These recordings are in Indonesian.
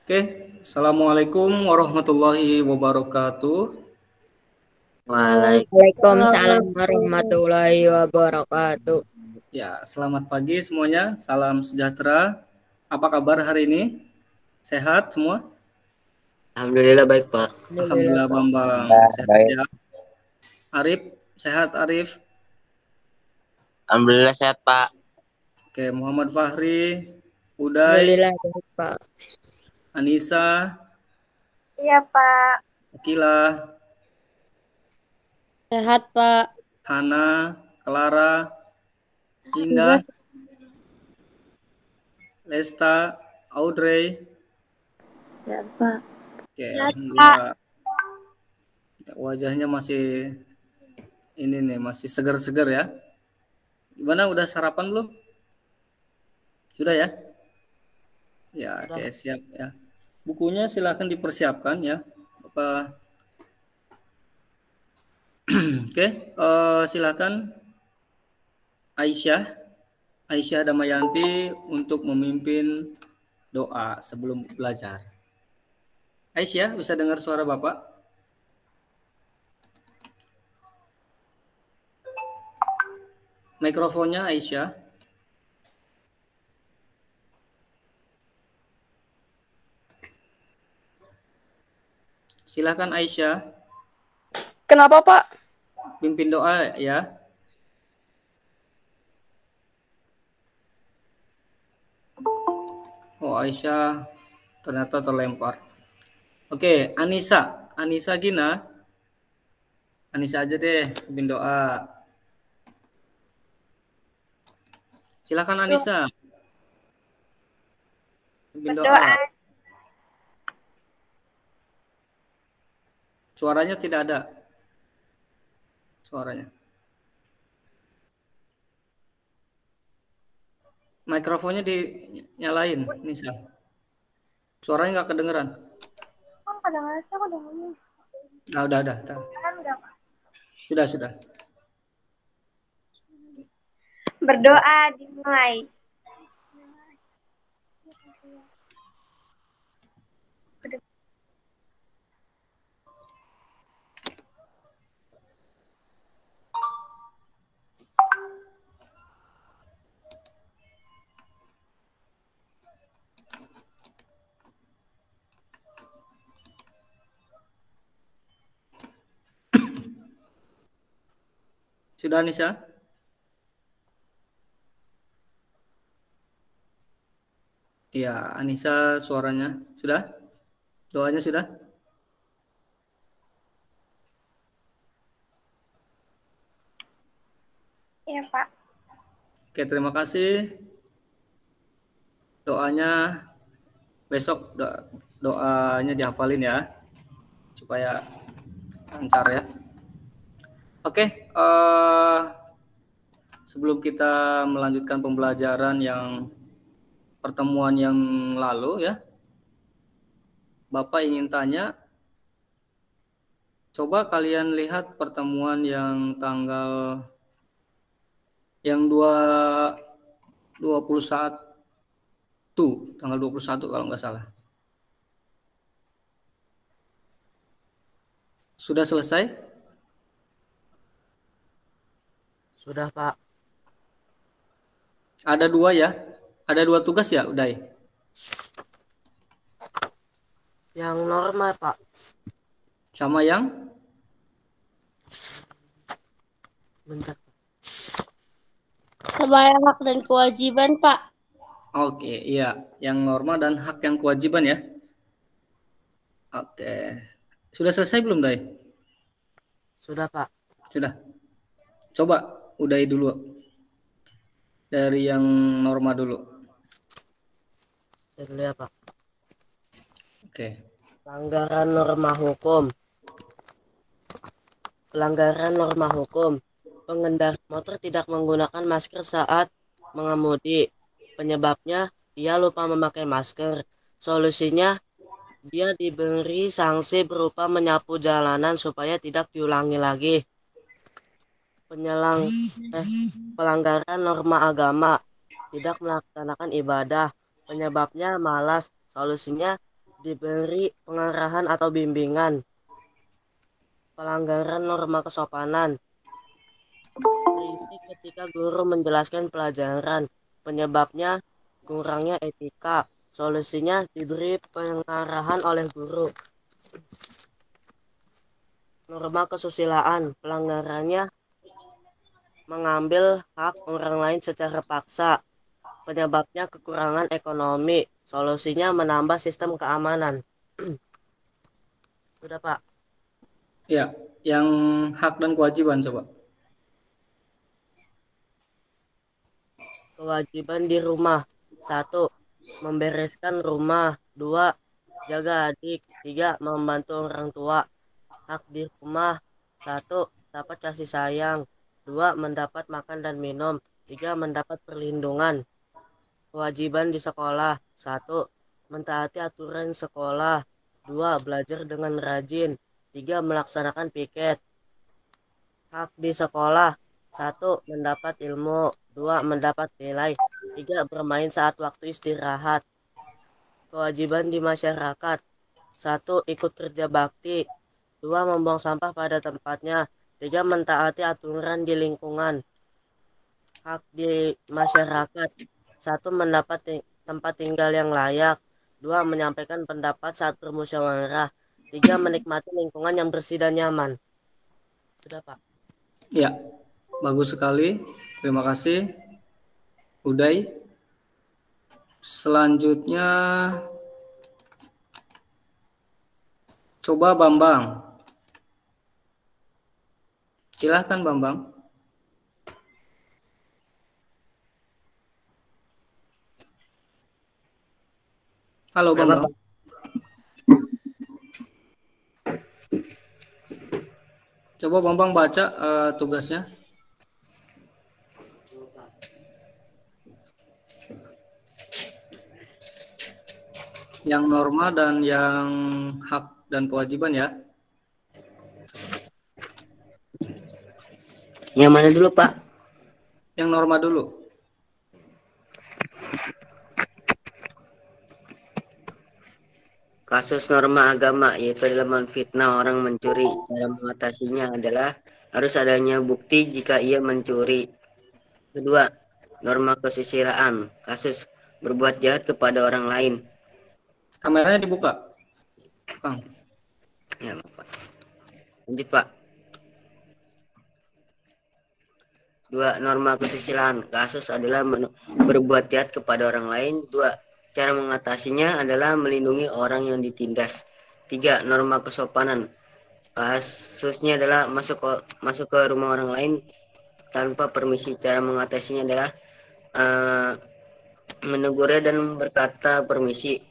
Oke, Assalamualaikum warahmatullahi wabarakatuh. Waalaikumsalam warahmatullahi wabarakatuh. Ya, selamat pagi semuanya. Salam sejahtera. Apa kabar hari ini? Sehat semua? Alhamdulillah baik Pak. Alhamdulillah, Alhamdulillah Pak. Bambang. Sehat Baik. ya. Arif, sehat Arif. Alhamdulillah sehat Pak. Oke, Muhammad Fahri, Uday, Alhamdulillah, baik, Pak. Anissa, Iya, Pak. Akila, Sehat, Pak. Hana, Clara, Alhamdulillah. Indah, Lesta, Audrey. Ya, Pak. Oke, Sehat, Alhamdulillah. Wajahnya masih ini nih, masih segar-segar ya. Gimana, udah sarapan belum? Sudah ya? Ya, oke, siap ya. Bukunya silakan dipersiapkan ya. Apa? Oke, silakan Aisyah Damayanti untuk memimpin doa sebelum belajar. Aisyah, bisa dengar suara Bapak? Mikrofonnya Aisyah. Silakan Aisyah, Kenapa, Pak? pimpin doa ya. Oh, Aisyah ternyata terlempar. Oke, Anissa Gina. Anissa aja deh, pimpin doa. Silakan Anissa. Pimpin doa. Berdoa. Suaranya tidak ada. Suaranya. Mikrofonnya dinyalain, Nisa. Suaranya nggak kedengeran. Kan kadang-kadang saya udah ngomong. Nah, udah. Kan udah, Pak. Sudah. Berdoa dimulai. Sudah, Nisa? Iya, Anissa suaranya sudah? Doanya sudah? Iya, Pak. Oke, terima kasih. Doanya besok doanya dihafalin ya, supaya lancar ya. Oke, sebelum kita melanjutkan pembelajaran yang pertemuan yang lalu ya, Bapak ingin tanya, coba kalian lihat pertemuan yang tanggal yang 21, tanggal 21 kalau nggak salah. Sudah selesai? Sudah Pak. Ada dua ya? Ada dua tugas ya, Uday? Yang normal Pak. Sama yang? Bentar. Sama yang hak dan kewajiban, Pak. Oke, iya. Yang norma dan hak yang kewajiban ya? Oke. Sudah selesai belum, Day? Sudah Pak. Sudah. Coba Uday dulu. Dari yang norma dulu. Dulu ya Pak. Oke. Pelanggaran norma hukum. Pelanggaran norma hukum. Pengendara motor tidak menggunakan masker saat mengemudi. Penyebabnya dia lupa memakai masker. Solusinya dia diberi sanksi berupa menyapu jalanan supaya tidak diulangi lagi. Pelanggaran norma agama, tidak melaksanakan ibadah, penyebabnya malas. Solusinya diberi pengarahan atau bimbingan. Pelanggaran norma kesopanan. Kritik ketika guru menjelaskan pelajaran. Penyebabnya kurangnya etika. Solusinya diberi pengarahan oleh guru. Norma kesusilaan. Pelanggarannya mengambil hak orang lain secara paksa. Penyebabnya kekurangan ekonomi. Solusinya menambah sistem keamanan. Sudah, Pak. Ya, yang hak dan kewajiban coba. Kewajiban di rumah. 1. Membereskan rumah. 2. Jaga adik. 3. Membantu orang tua. Hak di rumah. 1. Dapat kasih sayang. 2. Mendapat makan dan minum. 3. Mendapat perlindungan. Kewajiban di sekolah. 1. Mentaati aturan sekolah. 2. Belajar dengan rajin. 3. Melaksanakan piket. Hak di sekolah. 1. Mendapat ilmu. 2. Mendapat nilai. 3. Bermain saat waktu istirahat. Kewajiban di masyarakat. 1. Ikut kerja bakti. 2. Membuang sampah pada tempatnya. 3. Mentaati aturan di lingkungan. Hak di masyarakat. 1. Mendapat tempat tinggal yang layak. 2. Menyampaikan pendapat saat bermusyawarah. 3. Menikmati lingkungan yang bersih dan nyaman. Sudah, Pak. Ya, bagus sekali. Terima kasih, Uday. Selanjutnya, coba Bambang. Silahkan Bambang. Halo Bambang. Coba Bambang baca tugasnya. Yang norma dan yang hak dan kewajiban ya. Yang mana dulu, Pak? Yang norma dulu. Kasus norma agama, yaitu adalah menfitnah orang mencuri. Cara mengatasinya adalah harus adanya bukti jika ia mencuri. Kedua, norma kesusilaan. Kasus berbuat jahat kepada orang lain. Kameranya dibuka, Kang. Ya, Pak. Lanjut, Pak. 2. Norma kesusilaan. Kasus adalah berbuat jahat kepada orang lain. 2. Cara mengatasinya adalah melindungi orang yang ditindas. 3. Norma kesopanan. Kasusnya adalah masuk ke rumah orang lain tanpa permisi. Cara mengatasinya adalah menegurnya dan berkata permisi.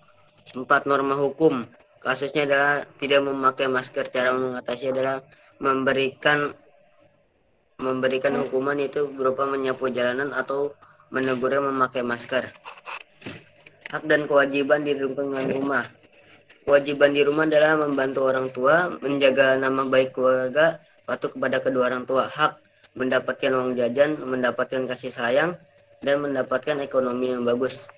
4. Norma hukum. Kasusnya adalah tidak memakai masker. Cara mengatasi adalah memberikan hukuman, itu berupa menyapu jalanan atau menegurnya memakai masker. Hak dan kewajiban di lingkungan rumah. Kewajiban di rumah adalah membantu orang tua, menjaga nama baik keluarga, patuh kepada kedua orang tua. Hak mendapatkan uang jajan, mendapatkan kasih sayang, dan mendapatkan ekonomi yang bagus.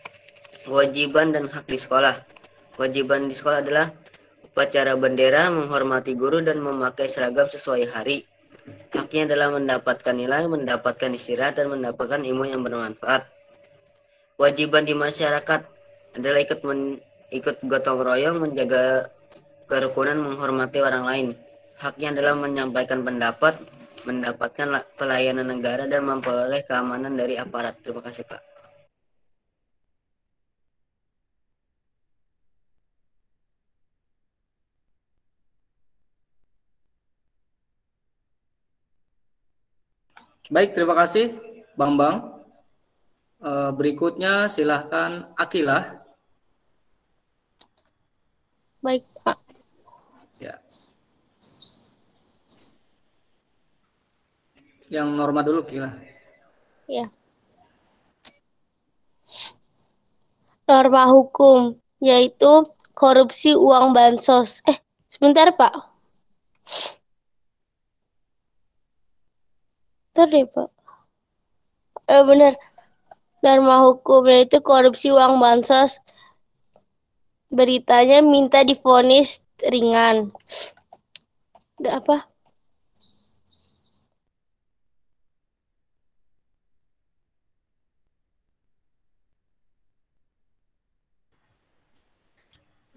Kewajiban dan hak di sekolah. Kewajiban di sekolah adalah upacara bendera, menghormati guru, dan memakai seragam sesuai hari. Haknya adalah mendapatkan nilai, mendapatkan istirahat, dan mendapatkan ilmu yang bermanfaat. Kewajiban di masyarakat adalah ikut gotong royong, menjaga kerukunan, menghormati orang lain. Haknya adalah menyampaikan pendapat, mendapatkan pelayanan negara, dan memperoleh keamanan dari aparat. Terima kasih, Pak. Baik, terima kasih Bambang. Berikutnya silahkan Akilah. Baik, Pak. Ya. Yang norma dulu, Akilah. Ya. Norma hukum, yaitu korupsi uang bansos. Sebentar, Pak. Bentar deh, Pak. Benar. Norma hukum, yaitu korupsi uang bansos beritanya minta divonis ringan. Udah apa?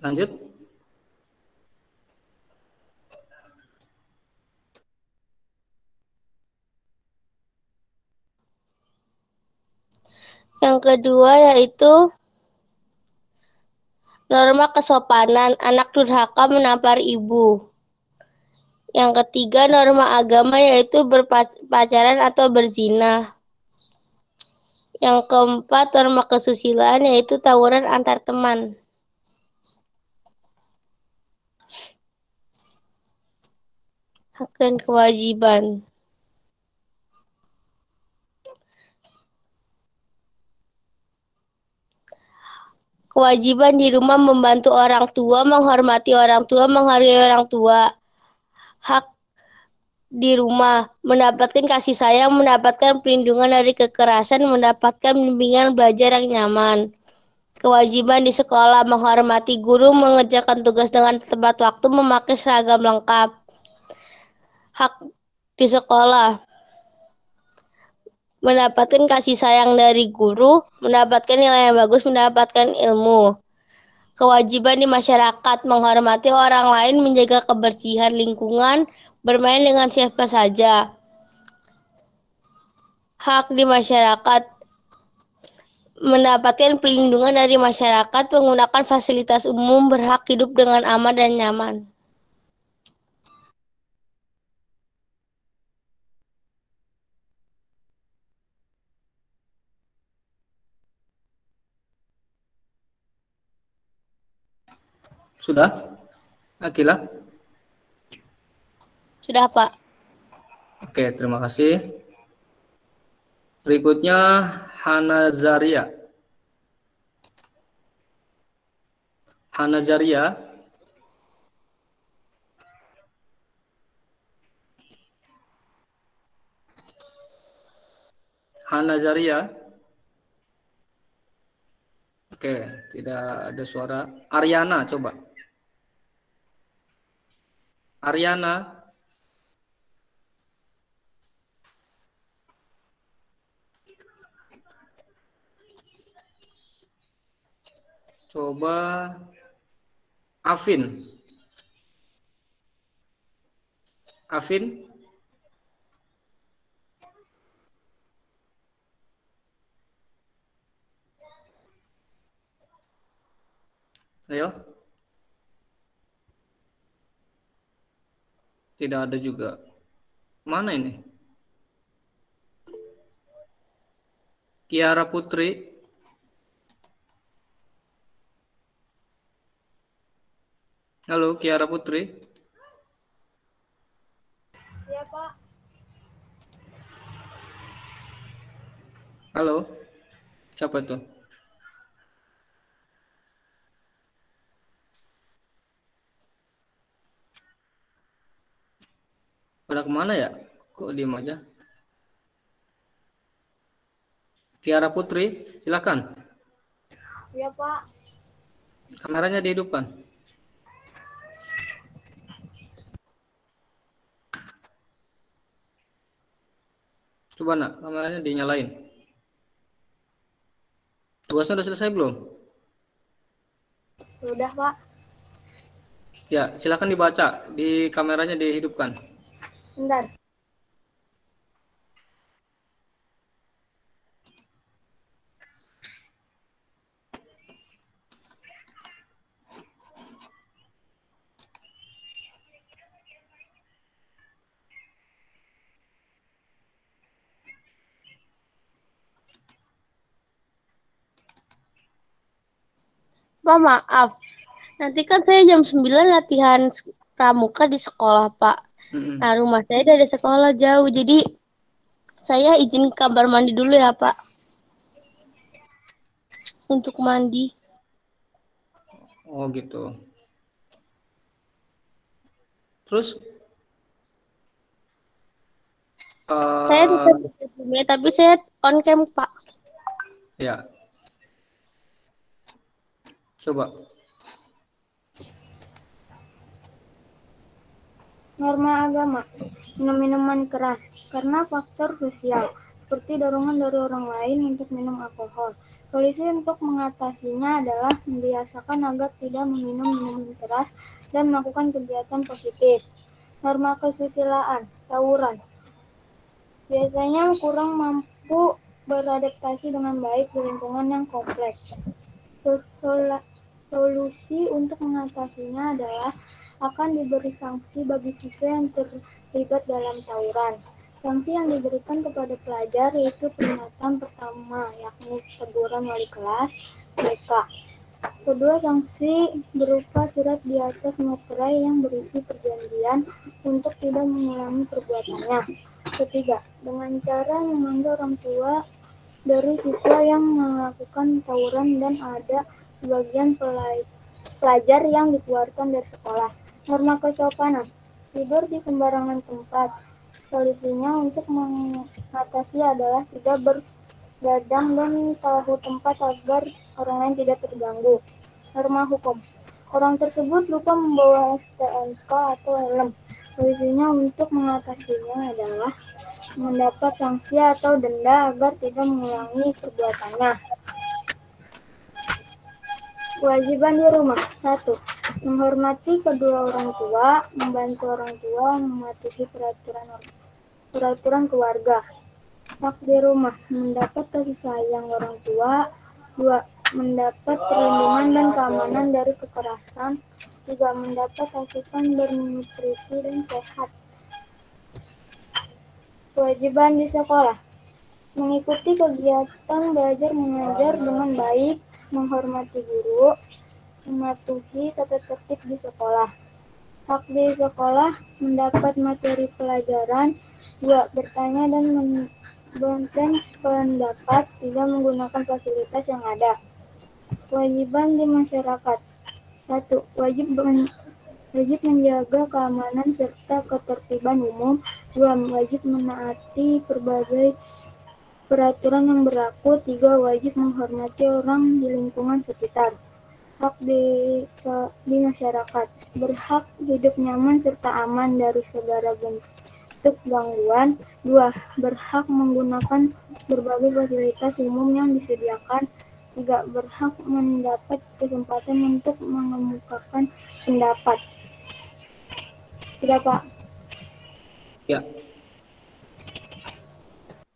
Lanjut. Yang kedua yaitu norma kesopanan, anak durhaka menampar ibu. Yang ketiga norma agama yaitu berpacaran atau berzina. Yang keempat norma kesusilaan yaitu tawuran antar teman. Hak dan kewajiban. Kewajiban di rumah membantu orang tua, menghormati orang tua, menghargai orang tua. Hak di rumah mendapatkan kasih sayang, mendapatkan perlindungan dari kekerasan, mendapatkan bimbingan belajar yang nyaman. Kewajiban di sekolah menghormati guru, mengerjakan tugas dengan tepat waktu, memakai seragam lengkap. Hak di sekolah mendapatkan kasih sayang dari guru, mendapatkan nilai yang bagus, mendapatkan ilmu. Kewajiban di masyarakat menghormati orang lain, menjaga kebersihan lingkungan, bermain dengan siapa saja. Hak di masyarakat mendapatkan perlindungan dari masyarakat, menggunakan fasilitas umum, berhak hidup dengan aman dan nyaman. Sudah? Akila? Sudah, Pak. Oke, terima kasih. Berikutnya Hana Zaria. Hana Zaria. Hana Zaria. Oke, tidak ada suara. Ariana, coba. Ariana. Coba Afin. Afin. Ayo. Tidak ada juga. Mana ini? Kiara Putri. Halo, Kiara Putri. Iya, Pak. Halo. Siapa tuh? Pada kemana ya? Kok diem aja? Kiara Putri, silakan. Iya, Pak. Kameranya dihidupkan. Coba nak, kameranya dinyalain. Tugasnya udah selesai belum? Udah, Pak. Ya, silakan dibaca. Di kameranya dihidupkan. Bentar. Pak, maaf. Nanti kan saya jam 9 latihan pramuka di sekolah, Pak. Nah, rumah saya dari sekolah jauh, jadi saya izin ke kamar mandi dulu ya, Pak. Untuk mandi. Oh gitu. Terus? Saya tetap tapi saya on cam, Pak. Ya. Coba. Norma agama, minum minuman keras, karena faktor sosial, seperti dorongan dari orang lain untuk minum alkohol. Solusi untuk mengatasinya adalah membiasakan agar tidak meminum minuman keras dan melakukan kegiatan positif. Norma kesusilaan, tawuran, biasanya kurang mampu beradaptasi dengan baik di lingkungan yang kompleks. Solusi untuk mengatasinya adalah akan diberi sanksi bagi siswa yang terlibat dalam tawuran. Sanksi yang diberikan kepada pelajar yaitu peringatan pertama, yakni teguran wali kelas, BK. Kedua, sanksi berupa surat di atas materai yang berisi perjanjian untuk tidak mengulangi perbuatannya. Ketiga, dengan cara memanggil orang tua dari siswa yang melakukan tawuran dan ada sebagian pelajar yang dikeluarkan dari sekolah. Norma kesopanan, tidur di sembarangan tempat. Solusinya untuk mengatasi adalah tidak bergadang dan tahu tempat agar orang lain tidak terganggu. Norma hukum, orang tersebut lupa membawa STNK atau helm. Solusinya untuk mengatasinya adalah mendapat sanksi atau denda agar tidak mengulangi perbuatannya. Kewajiban di rumah. 1. Menghormati kedua orang tua, membantu orang tua, mematuhi peraturan keluarga. Hak di rumah. Mendapat kasih sayang orang tua. 2. Mendapat perlindungan dan keamanan dari kekerasan. 3. Mendapat asupan bernutrisi dan sehat. Kewajiban di sekolah. Mengikuti kegiatan belajar mengajar dengan baik, menghormati guru, mematuhi tata tertib di sekolah. Hak di sekolah, mendapat materi pelajaran. 2. Bertanya dan memberikan pendapat, tidak menggunakan fasilitas yang ada. Kewajiban di masyarakat. 1. Wajib menjaga keamanan serta ketertiban umum. 2. Wajib menaati berbagai peraturan yang berlaku. 3. Wajib menghormati orang di lingkungan sekitar. Hak di masyarakat. Berhak hidup nyaman serta aman dari segala bentuk gangguan. 2. Berhak menggunakan berbagai fasilitas umum yang disediakan. 3. Berhak mendapat kesempatan untuk mengemukakan pendapat. Sudah, Pak. Ya.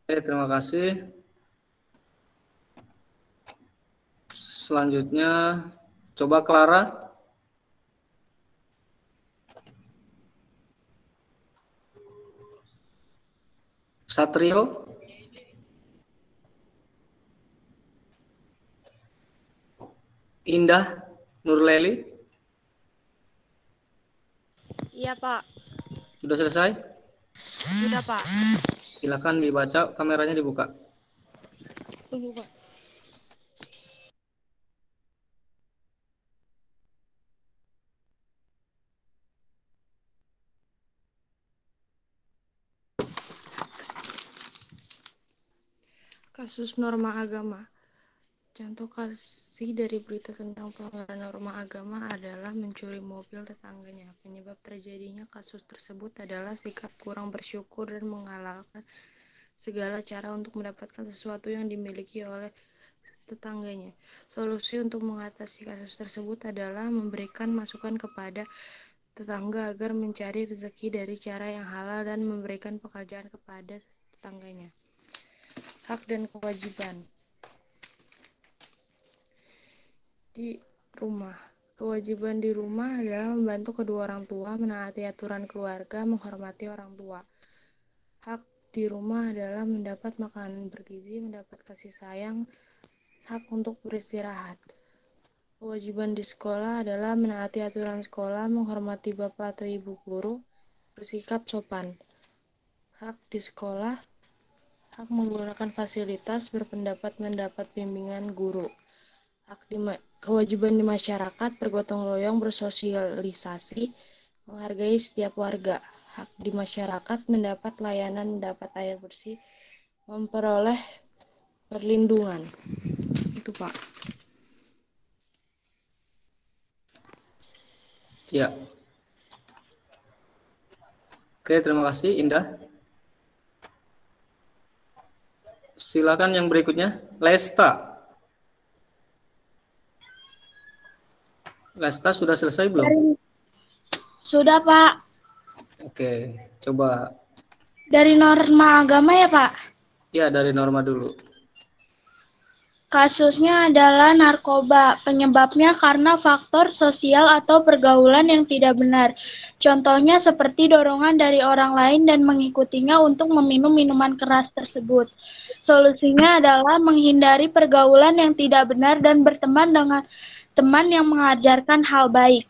Oke, terima kasih. Selanjutnya, coba Clara. Satrio. Indah Nurleli. Iya, Pak. Sudah selesai? Sudah, Pak. Silakan dibaca, kameranya dibuka. Tunggu, Pak. Kasus norma agama. Contoh kasih dari berita tentang pelanggaran norma agama adalah mencuri mobil tetangganya. Penyebab terjadinya kasus tersebut adalah sikap kurang bersyukur dan menghalalkan segala cara untuk mendapatkan sesuatu yang dimiliki oleh tetangganya. Solusi untuk mengatasi kasus tersebut adalah memberikan masukan kepada tetangga agar mencari rezeki dari cara yang halal dan memberikan pekerjaan kepada tetangganya. Hak dan kewajiban di rumah. Kewajiban di rumah adalah membantu kedua orang tua, menaati aturan keluarga, menghormati orang tua. Hak di rumah adalah mendapat makanan bergizi, mendapat kasih sayang, hak untuk beristirahat. Kewajiban di sekolah adalah menaati aturan sekolah, menghormati bapak atau ibu guru, bersikap sopan. Hak di sekolah, hak menggunakan fasilitas, berpendapat, mendapat bimbingan guru. Kewajiban di masyarakat, bergotong royong, bersosialisasi, menghargai setiap warga. Hak di masyarakat, mendapat layanan, mendapat air bersih, memperoleh perlindungan. Itu, Pak. Ya. Oke, terima kasih Indah. Silakan yang berikutnya, Lesta. Lesta sudah selesai belum? Sudah, Pak. Oke, coba. Dari norma agama ya, Pak? Ya, dari norma dulu. Kasusnya adalah narkoba. Penyebabnya karena faktor sosial atau pergaulan yang tidak benar. Contohnya seperti dorongan dari orang lain dan mengikutinya untuk meminum minuman keras tersebut. Solusinya adalah menghindari pergaulan yang tidak benar dan berteman dengan teman yang mengajarkan hal baik.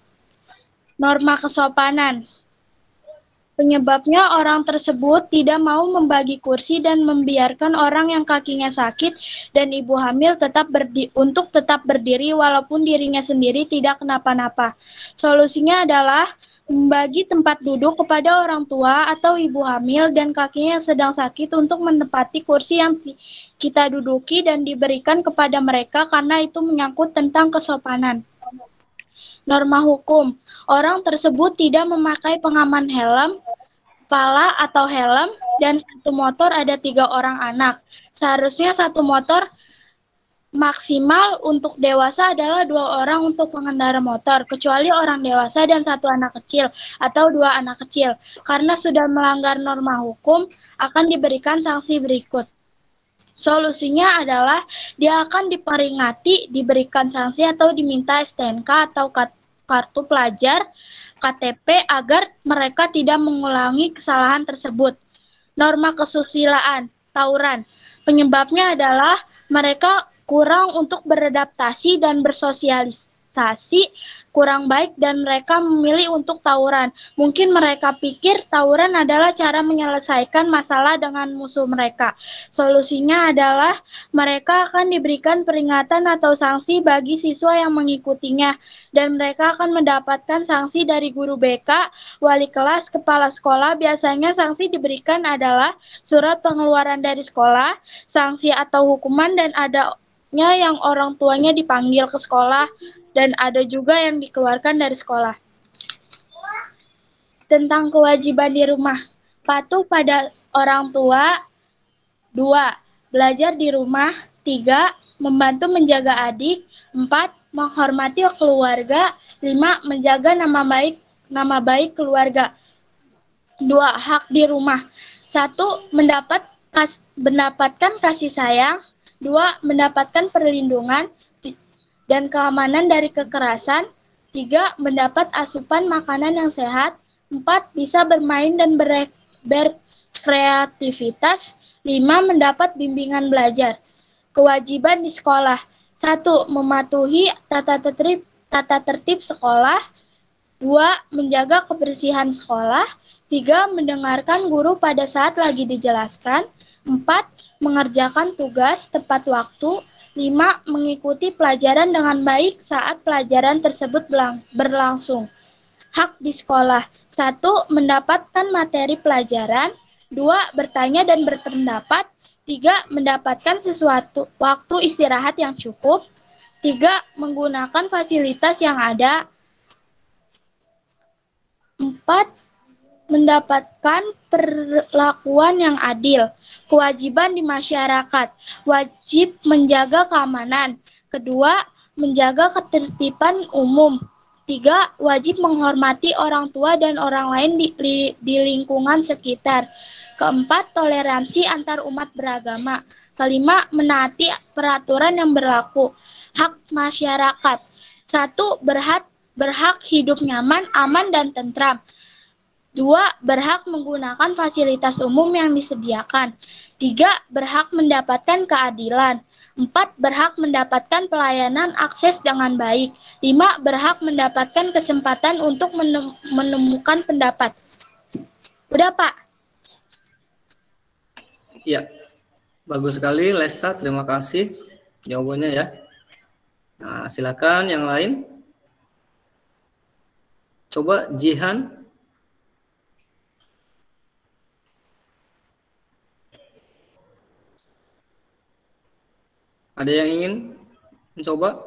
Norma kesopanan. Penyebabnya orang tersebut tidak mau membagi kursi dan membiarkan orang yang kakinya sakit dan ibu hamil untuk tetap berdiri walaupun dirinya sendiri tidak kenapa-napa. Solusinya adalah membagi tempat duduk kepada orang tua atau ibu hamil dan kakinya yang sedang sakit untuk menempati kursi yang kita duduki dan diberikan kepada mereka karena itu menyangkut tentang kesopanan. Norma hukum, orang tersebut tidak memakai pengaman helm, kepala atau helm, dan satu motor ada 3 orang anak. Seharusnya satu motor maksimal untuk dewasa adalah 2 orang untuk pengendara motor, kecuali orang dewasa dan 1 anak kecil atau 2 anak kecil. Karena sudah melanggar norma hukum, akan diberikan sanksi berikut. Solusinya adalah dia akan diperingati, diberikan sanksi atau diminta STNK atau kartu pelajar, KTP agar mereka tidak mengulangi kesalahan tersebut. Norma kesusilaan, tawuran. Penyebabnya adalah mereka kurang untuk beradaptasi dan bersosialisasi, kurang baik dan mereka memilih untuk tawuran. Mungkin mereka pikir tawuran adalah cara menyelesaikan masalah dengan musuh mereka. Solusinya adalah mereka akan diberikan peringatan atau sanksi bagi siswa yang mengikutinya dan mereka akan mendapatkan sanksi dari guru BK, wali kelas, kepala sekolah. Biasanya sanksi diberikan adalah surat pengeluaran dari sekolah, sanksi atau hukuman dan adanya yang orang tuanya dipanggil ke sekolah dan ada juga yang dikeluarkan dari sekolah. Tentang kewajiban di rumah, patuh pada orang tua. 2. Belajar di rumah. 3. Membantu menjaga adik. 4. Menghormati keluarga. 5. Menjaga nama baik keluarga. 2. Hak di rumah. 1. Mendapatkan kasih sayang. 2. Mendapatkan perlindungan dan keamanan dari kekerasan. 3. Mendapat asupan makanan yang sehat. 4. Bisa bermain dan berkreativitas. 5. Mendapat bimbingan belajar. Kewajiban di sekolah. 1. Mematuhi tata tertib sekolah. 2. Menjaga kebersihan sekolah. 3. Mendengarkan guru pada saat lagi dijelaskan. 4. Mengerjakan tugas tepat waktu. 5. Mengikuti pelajaran dengan baik saat pelajaran tersebut berlangsung. Hak di sekolah. 1. Mendapatkan materi pelajaran. 2. Bertanya dan berpendapat. 3. Mendapatkan sesuatu waktu istirahat yang cukup. 3. Menggunakan fasilitas yang ada. 4. Mendapatkan perlakuan yang adil. Kewajiban di masyarakat. Wajib menjaga keamanan. Kedua, menjaga ketertiban umum. 3. Wajib menghormati orang tua dan orang lain di lingkungan sekitar. Keempat, toleransi antar umat beragama. Kelima, menaati peraturan yang berlaku. Hak masyarakat. 1. Berhak hidup nyaman, aman, dan tentram. 2. Berhak menggunakan fasilitas umum yang disediakan. 3. Berhak mendapatkan keadilan. 4. Berhak mendapatkan pelayanan akses dengan baik. 5. Berhak mendapatkan kesempatan untuk menemukan pendapat. Udah, Pak? Ya, bagus sekali Lesta, terima kasih jawabannya ya. Nah, silakan yang lain. Coba Jihan. Ada yang ingin mencoba?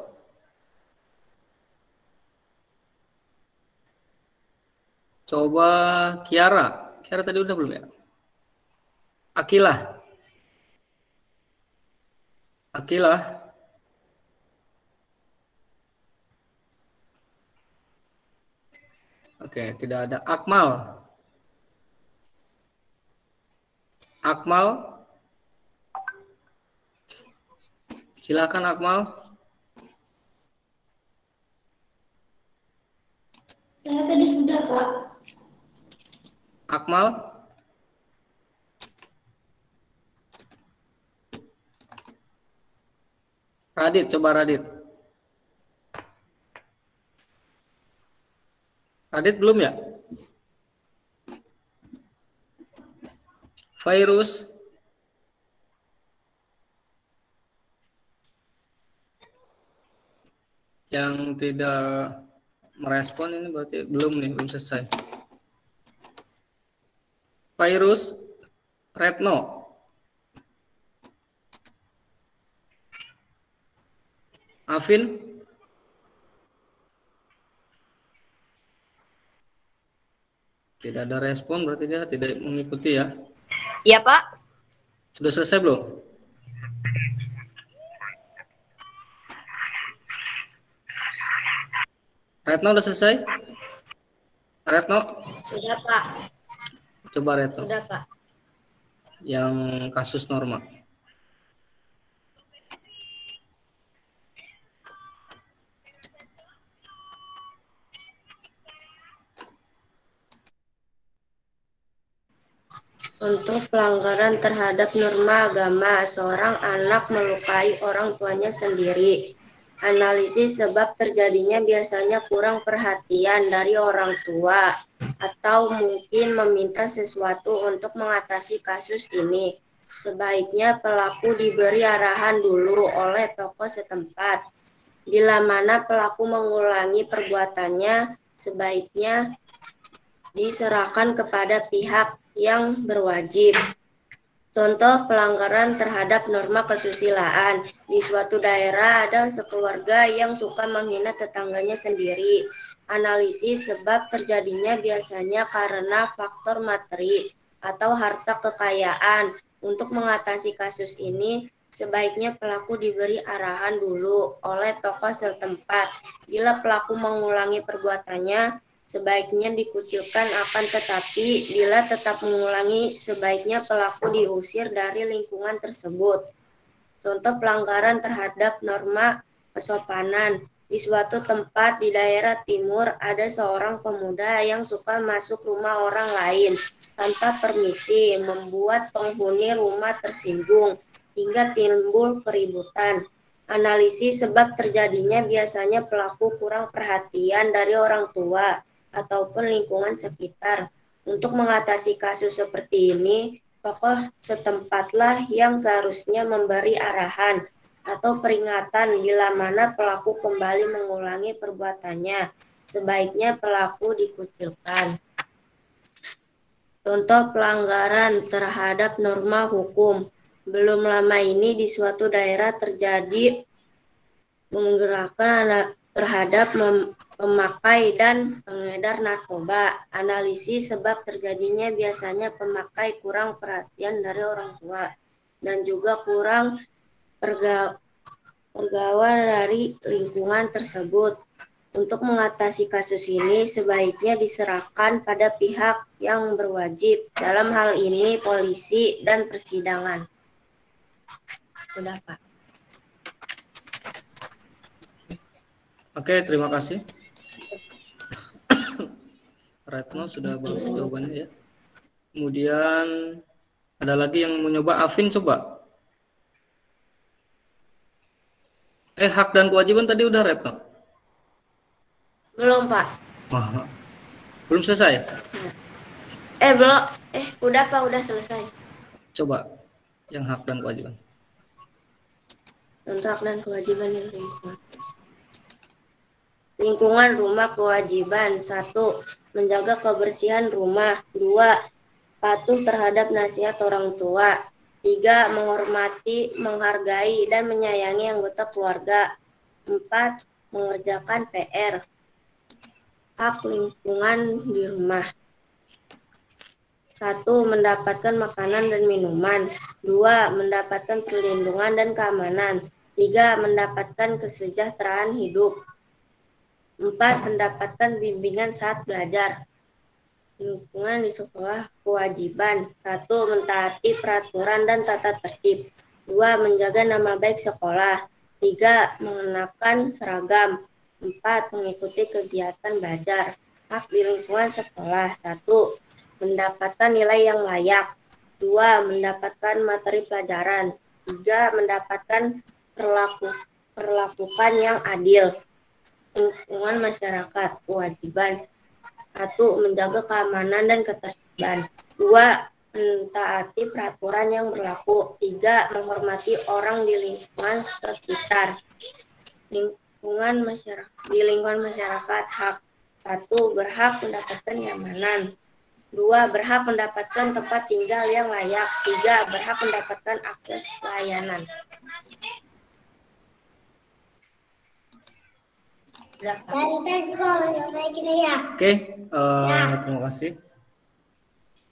Coba Kiara. Kira tadi udah belum ya? Akilah. Akilah. Oke, tidak ada. Akmal. Akmal. Silakan Akmal. Saya tadi sudah, Pak. Akmal. Radit, coba Radit. Radit belum ya? Virus. Yang tidak merespon ini berarti belum nih, belum selesai. Virus. Retno. Afin. Tidak ada respon, berarti dia tidak mengikuti ya. Iya, Pak. Sudah selesai belum? Retno udah selesai? Retno? Sudah, Pak. Coba Retno. Sudah, Pak. Yang kasus norma. Untuk pelanggaran terhadap norma agama, seorang anak melukai orang tuanya sendiri. Analisis sebab terjadinya biasanya kurang perhatian dari orang tua atau mungkin meminta sesuatu untuk mengatasi kasus ini. Sebaiknya pelaku diberi arahan dulu oleh tokoh setempat. Bila mana pelaku mengulangi perbuatannya, sebaiknya diserahkan kepada pihak yang berwajib. Contoh pelanggaran terhadap norma kesusilaan. Di suatu daerah ada sekeluarga yang suka menghina tetangganya sendiri. Analisis sebab terjadinya biasanya karena faktor materi atau harta kekayaan. Untuk mengatasi kasus ini, sebaiknya pelaku diberi arahan dulu oleh tokoh setempat. Bila pelaku mengulangi perbuatannya, sebaiknya dikucilkan, akan tetapi bila tetap mengulangi, sebaiknya pelaku diusir dari lingkungan tersebut. Contoh pelanggaran terhadap norma kesopanan. Di suatu tempat di daerah timur ada seorang pemuda yang suka masuk rumah orang lain tanpa permisi, membuat penghuni rumah tersinggung hingga timbul keributan. Analisis sebab terjadinya biasanya pelaku kurang perhatian dari orang tua ataupun lingkungan sekitar. Untuk mengatasi kasus seperti ini, tokoh setempatlah yang seharusnya memberi arahan atau peringatan bila mana pelaku kembali mengulangi perbuatannya. Sebaiknya pelaku dikucilkan. Contoh pelanggaran terhadap norma hukum. Belum lama ini di suatu daerah terjadi menggerakkan terhadap pemakai dan pengedar narkoba. Analisis sebab terjadinya biasanya pemakai kurang perhatian dari orang tua dan juga kurang pergaulan dari lingkungan tersebut. Untuk mengatasi kasus ini, sebaiknya diserahkan pada pihak yang berwajib. Dalam hal ini, polisi dan persidangan. Sudah, Pak. Oke, terima kasih. Retno sudah bagus jawabannya ya. Kemudian ada lagi yang mau nyoba. Afin coba. Hak dan kewajiban tadi udah Retno? Belum, Pak. Oh, belum selesai? Belum. Udah, Pak. Udah selesai. Coba yang hak dan kewajiban. Untuk hak dan kewajiban yang lingkungan rumah kewajiban. 1. Menjaga kebersihan rumah. 2. Patuh terhadap nasihat orang tua. 3. Menghormati, menghargai, dan menyayangi anggota keluarga. 4. Mengerjakan PR. Hak lingkungan di rumah. 1. Mendapatkan makanan dan minuman. 2. Mendapatkan perlindungan dan keamanan. 3. Mendapatkan kesejahteraan hidup. 4. Mendapatkan bimbingan saat belajar. Lingkungan di sekolah kewajiban. 1. Mentaati peraturan dan tata tertib. 2. Menjaga nama baik sekolah. 3. Mengenakan seragam. 4. Mengikuti kegiatan belajar. Hak di lingkungan sekolah. 1. Mendapatkan nilai yang layak. 2. Mendapatkan materi pelajaran. 3. Mendapatkan perlakukan yang adil. Lingkungan masyarakat kewajiban. 1. Menjaga keamanan dan ketertiban. 2. Mentaati peraturan yang berlaku. 3. Menghormati orang di lingkungan sekitar. Di lingkungan masyarakat hak. 1. Berhak mendapatkan keamanan. 2. Berhak mendapatkan tempat tinggal yang layak. 3. Berhak mendapatkan akses pelayanan. Oke, terima kasih.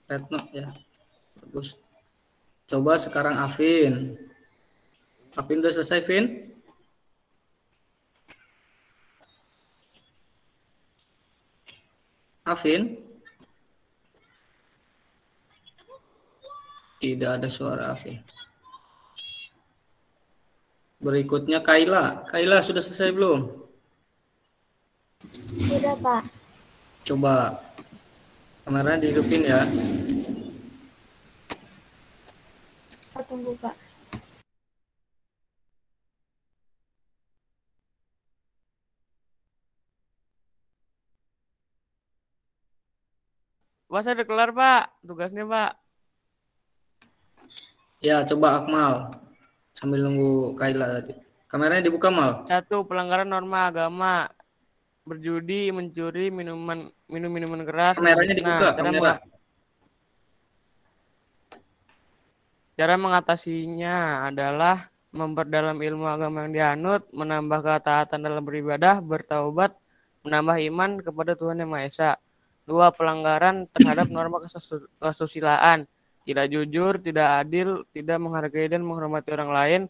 Retno ya, bagus. Coba sekarang Afin. Afin udah selesai, Vin? Afin? Tidak ada suara Afin. Berikutnya Kaila. Kaila sudah selesai belum? Sudah, Pak. Coba kameranya dihidupin ya. Tunggu, Pak. Pak, saya udah kelar, Pak. Tugasnya, Pak. Ya, coba Akmal. Sambil nunggu Kaila tadi. Kameranya dibuka, Mal. 1. Pelanggaran norma agama. Berjudi, mencuri, minum minuman keras. Kameranya dibuka, Cara mengatasinya adalah memperdalam ilmu agama yang dianut, menambah ketaatan dalam beribadah, bertaubat, menambah iman kepada Tuhan Yang Maha Esa. 2. Pelanggaran terhadap norma kesusilaan, tidak jujur, tidak adil, tidak menghargai dan menghormati orang lain,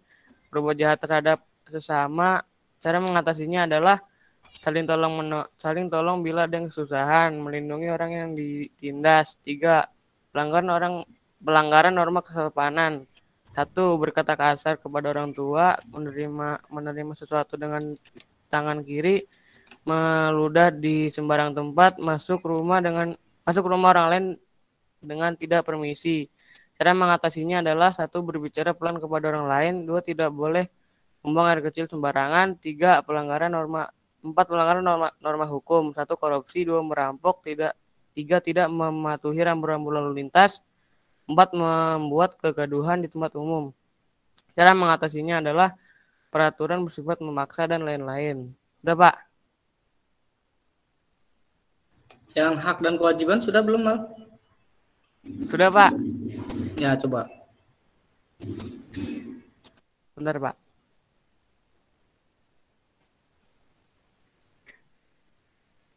berbuat jahat terhadap sesama. Cara mengatasinya adalah saling tolong bila ada yang kesusahan, melindungi orang yang ditindas. 3. Pelanggaran norma kesopanan. 1. Berkata kasar kepada orang tua, menerima sesuatu dengan tangan kiri, meludah di sembarang tempat, masuk rumah orang lain dengan tidak permisi. Cara mengatasinya adalah 1. Berbicara pelan kepada orang lain. 2. Tidak boleh membuang air kecil sembarangan. 4. Pelanggaran norma hukum. 1. Korupsi. 2. Merampok. 3. Tidak mematuhi rambu-rambu lalu lintas. 4. Membuat kegaduhan di tempat umum. Cara mengatasinya adalah peraturan bersifat memaksa dan lain-lain. Udah, Pak? Yang hak dan kewajiban sudah belum, Mal? Sudah, Pak. Ya, coba. Bentar, Pak.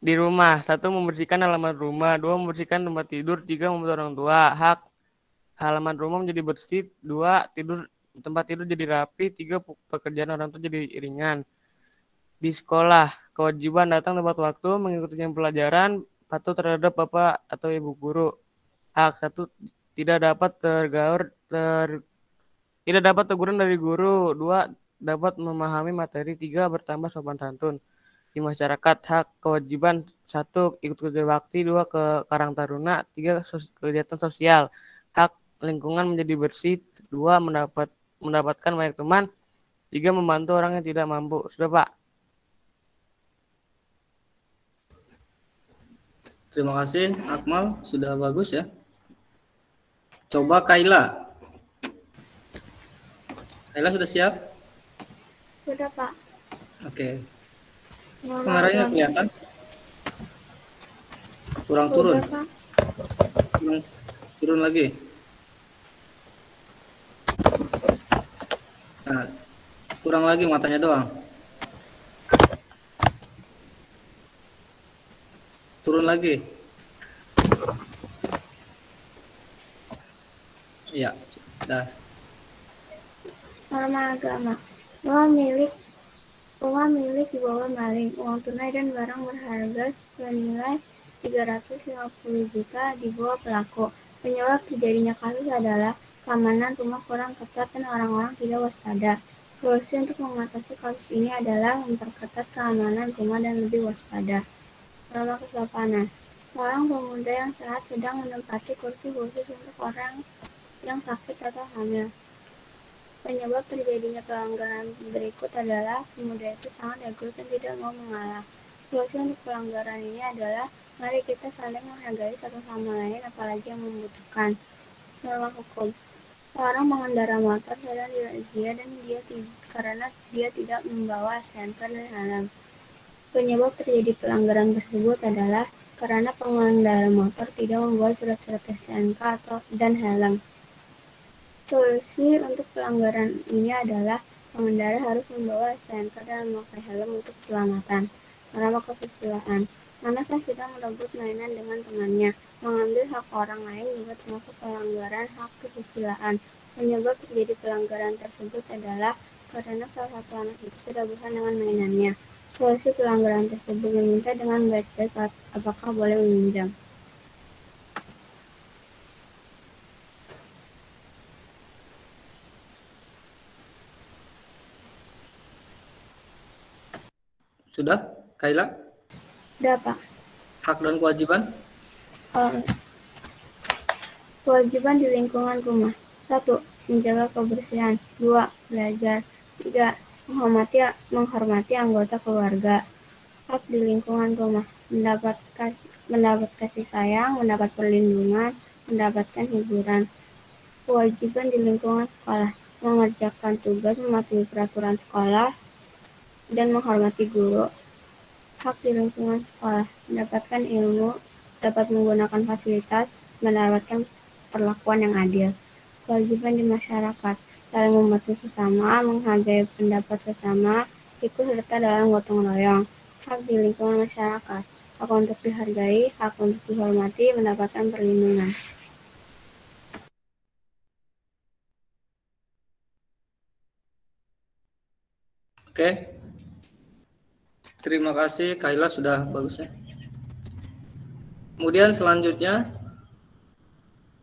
Di rumah. 1. Membersihkan halaman rumah. 2. Membersihkan tempat tidur. 3. Membantu orang tua. Hak. Halaman rumah menjadi bersih. 2. Tempat tidur jadi rapi. 3. Pekerjaan orang tua jadi ringan. Di sekolah. Kewajiban datang tepat waktu, mengikuti jam pelajaran, patuh terhadap bapak atau ibu guru. Hak. 1. Tidak dapat teguran dari guru. 2. Dapat memahami materi. 3. Bertambah sopan santun. Di masyarakat. Hak kewajiban. 1. Ikut kerja bakti. 2. Ke Karang Taruna. 3. Kegiatan sosial. Hak lingkungan menjadi bersih. 2. Mendapatkan banyak teman. 3. Membantu orang yang tidak mampu. Sudah, Pak? Terima kasih Akmal, sudah bagus ya. Coba Kaila. Kaila sudah siap? Sudah, Pak. Oke. Kameranya kelihatan? Kurang turun. Turun lagi. Nah, kurang lagi matanya doang. Turun lagi. Ya, dah. Norma agama. Rumah milik dibawa maling. Uang tunai dan barang berharga senilai 350 juta dibawa pelaku. Penyebab terjadinya kasus adalah keamanan rumah kurang ketat dan orang-orang tidak waspada. Solusi untuk mengatasi kasus ini adalah memperketat keamanan rumah dan lebih waspada. Norma kesopanan. Seorang pemuda yang sehat sedang menempati kursi khusus untuk orang yang sakit atau hamil. Penyebab terjadinya pelanggaran berikut adalah pemuda itu sangat egois dan tidak mau mengalah. Solusi untuk pelanggaran ini adalah mari kita saling menghargai satu sama lain apalagi yang membutuhkan. Norma hukum. Seorang pengendara motor sedang dirazia dan karena dia tidak membawa STNK dan helm. Penyebab terjadi pelanggaran tersebut adalah karena pengendara motor tidak membawa surat-surat STNK dan helm. Solusi untuk pelanggaran ini adalah pengendara harus membawa STNK dan memakai helm untuk keselamatan. Norma kesusilaan. Anak yang sedang merebut mainan dengan temannya, mengambil hak orang lain juga termasuk pelanggaran hak kesusilaan. Penyebab terjadi pelanggaran tersebut adalah karena salah satu anak itu sudah bosan dengan mainannya. Solusi pelanggaran tersebut meminta dengan baik-baik apakah boleh meminjam. Sudah, Kaila? Sudah, Pak. Hak dan kewajiban? Kewajiban di lingkungan rumah. 1. Menjaga kebersihan. 2. Belajar. 3. Menghormati anggota keluarga. Hak di lingkungan rumah. Mendapat kasih sayang, mendapat perlindungan, mendapatkan hiburan. Kewajiban di lingkungan sekolah. Mengerjakan tugas, mematuhi peraturan sekolah, dan menghormati guru. Hak di lingkungan sekolah. Mendapatkan ilmu, dapat menggunakan fasilitas, mendapatkan perlakuan yang adil. Kewajiban di masyarakat. Saling membantu sesama, menghargai pendapat sesama, ikut serta dalam gotong royong. Hak di lingkungan masyarakat. Hak untuk dihargai, hak untuk dihormati, mendapatkan perlindungan. Oke. Terima kasih Kaila, sudah bagus ya. Kemudian selanjutnya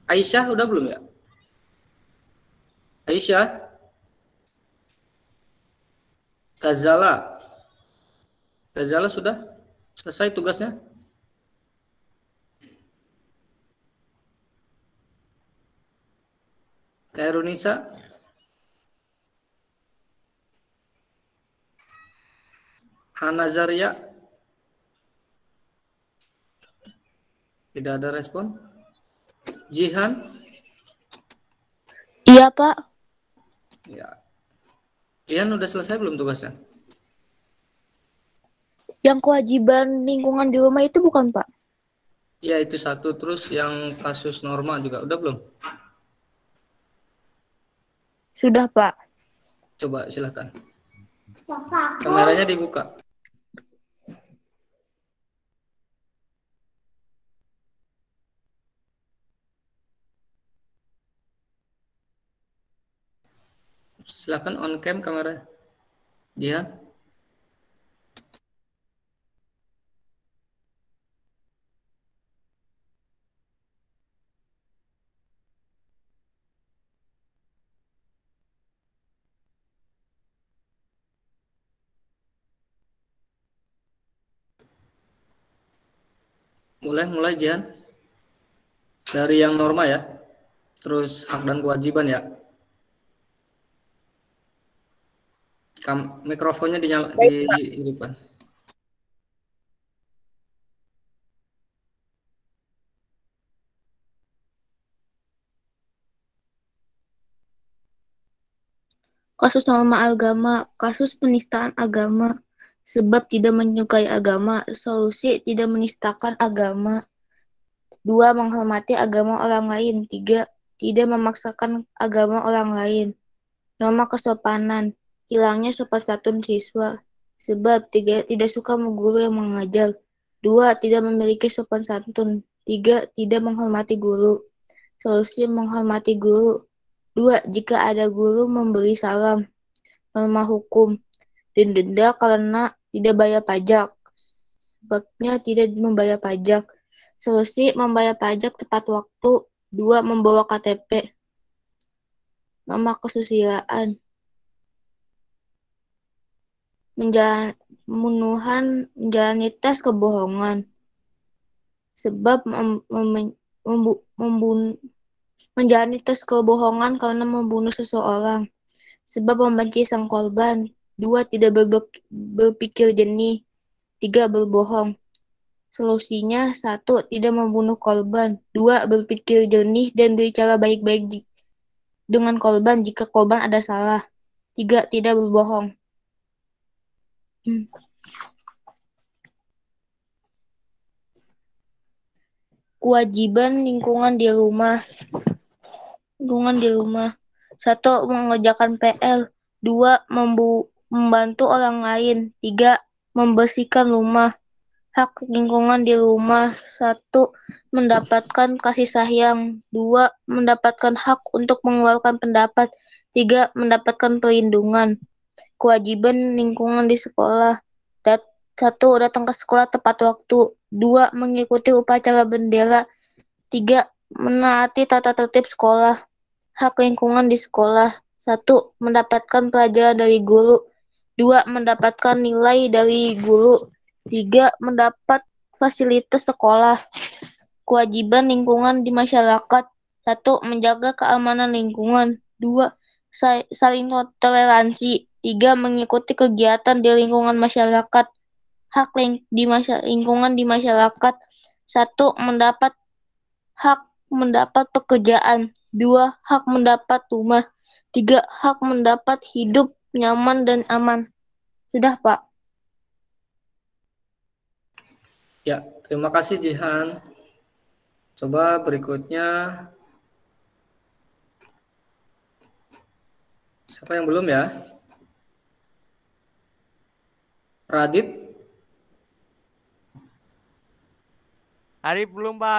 Aisyah udah belum ya? Aisyah? Gazala sudah selesai tugasnya? Kairunisa? Hanazaria? Tidak ada respon. Jihan? Iya, Pak. Ya. Jihan udah selesai belum tugasnya? Yang kewajiban lingkungan di rumah itu bukan, Pak? Ya, itu satu. Terus yang kasus Norma juga udah belum? Sudah, Pak. Coba silakan. Kameranya dibuka. Silakan on cam kamera. Jihan. Mulai Jihan. Dari yang Norma ya. Terus hak dan kewajiban ya. Mikrofonnya dihidupkan. Kasus nama agama, kasus penistaan agama. Sebab tidak menyukai agama, solusi tidak menistakan agama. 2. Menghormati agama orang lain. 3. Tidak memaksakan agama orang lain. Norma kesopanan. Hilangnya sopan santun siswa. Sebab 3. Tidak suka guru yang mengajar. 2. Tidak memiliki sopan santun. 3. Tidak menghormati guru. Solusi menghormati guru. 2. Jika ada guru memberi salam. Norma hukum. Denda karena tidak bayar pajak. Sebabnya tidak membayar pajak. Solusi membayar pajak tepat waktu. 2. Membawa KTP. Norma kesusilaan. Menjalani tes kebohongan. Sebab menjalani tes kebohongan karena membunuh seseorang. Sebab membenci sang korban. 2. Tidak berpikir jernih. 3. Berbohong. Solusinya 1. Tidak membunuh korban. 2. Berpikir jernih dan bicara baik-baik dengan korban jika korban ada salah. 3. Tidak berbohong. Kewajiban lingkungan di rumah. 1. Mengerjakan PR. 2. Membantu orang lain. 3. Membersihkan rumah. Hak lingkungan di rumah. 1. Mendapatkan kasih sayang. 2. Mendapatkan hak untuk mengeluarkan pendapat. 3. Mendapatkan perlindungan. Kewajiban lingkungan di sekolah. 1. Datang ke sekolah tepat waktu. 2. Mengikuti upacara bendera. 3. Menaati tata tertib sekolah. Hak lingkungan di sekolah. 1. Mendapatkan pelajaran dari guru. 2. Mendapatkan nilai dari guru. 3. Mendapat fasilitas sekolah. Kewajiban lingkungan di masyarakat. 1. Menjaga keamanan lingkungan. 2. Saling toleransi. 3. Mengikuti kegiatan di lingkungan masyarakat. Hak lingkungan di masyarakat. 1. Hak mendapat pekerjaan. 2. Hak mendapat rumah. 3. Hak mendapat hidup nyaman dan aman. Sudah, Pak. Ya, terima kasih Jihan. Coba berikutnya. Siapa yang belum ya? Radit? Arif belum Pak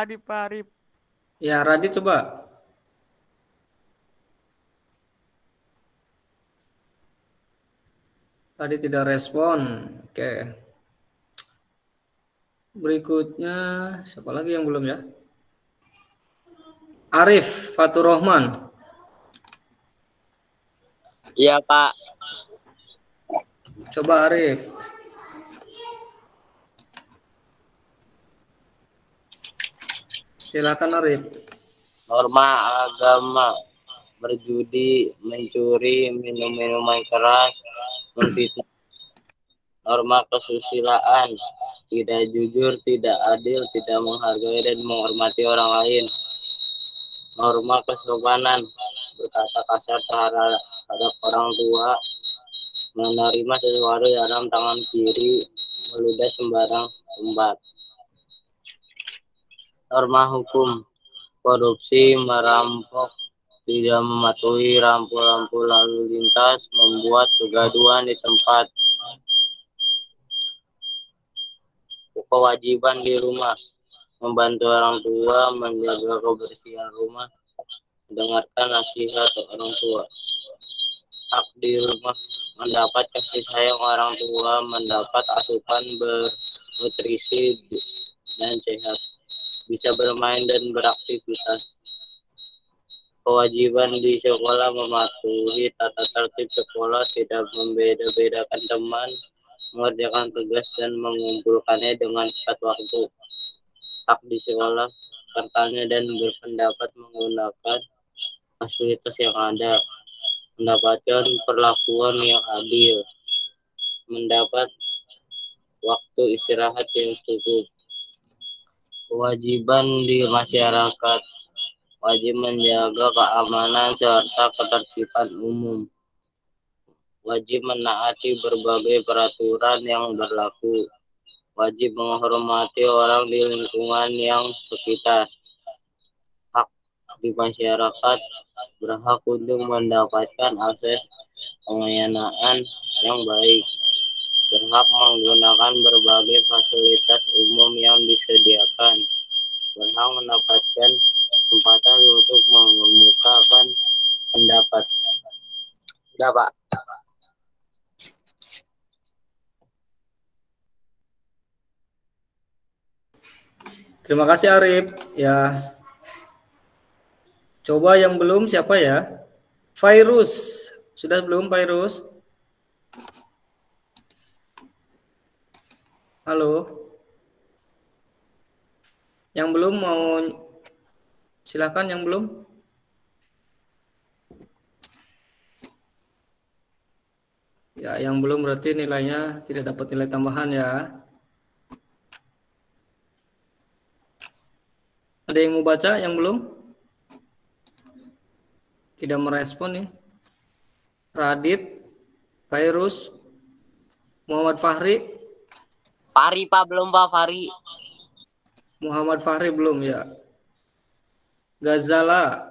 Arif. Ya, Radit coba. Radit tidak respon. Oke. Berikutnya, siapa lagi yang belum ya? Arif Fatur Rahman. Iya, Pak. Coba Arif. Silakan Arif. Norma agama: berjudi, mencuri, minum minuman keras, memfitnah. Norma kesusilaan: tidak jujur, tidak adil, tidak menghargai dan menghormati orang lain. Norma kesopanan: berkata kasar terhadap orang tua, menerima sesuatu dalam tangan kiri, meludah sembarang tempat. Norma hukum: korupsi, merampok, tidak mematuhi lampu-lampu lalu lintas, membuat kegaduhan di tempat. Kewajiban di rumah: membantu orang tua, menjaga kebersihan rumah, mendengarkan nasihat orang tua. Hak di rumah: mendapat kasih sayang orang tua, mendapat asupan bernutrisi dan sehat, bisa bermain dan beraktivitas. Kewajiban di sekolah: mematuhi tata tertib sekolah, tidak membeda-bedakan teman, mengerjakan tugas dan mengumpulkannya dengan tepat waktu. Hak di sekolah: bertanya dan berpendapat menggunakan fasilitas yang ada, mendapatkan perlakuan yang adil, mendapat waktu istirahat yang cukup. Kewajiban di masyarakat: wajib menjaga keamanan serta ketertiban umum, wajib menaati berbagai peraturan yang berlaku, wajib menghormati orang di lingkungan yang sekitar. Hak di masyarakat: berhak untuk mendapatkan akses pelayanan yang baik, berhak menggunakan berbagai fasilitas umum yang disediakan, berhak mendapatkan kesempatan untuk mengemukakan pendapat. Ya, Pak. Terima kasih Arif. Ya. Coba yang belum siapa ya? Virus. Sudah belum Virus? Halo. Yang belum mau silakan yang belum. Ya, yang belum berarti nilainya tidak dapat nilai tambahan ya. Ada yang mau baca yang belum? Tidak merespon nih. Radit, Virus, Muhammad Fahri. Fahri, Pak, belum, Pak, Fahri. Muhammad Fahri belum ya. Gazala.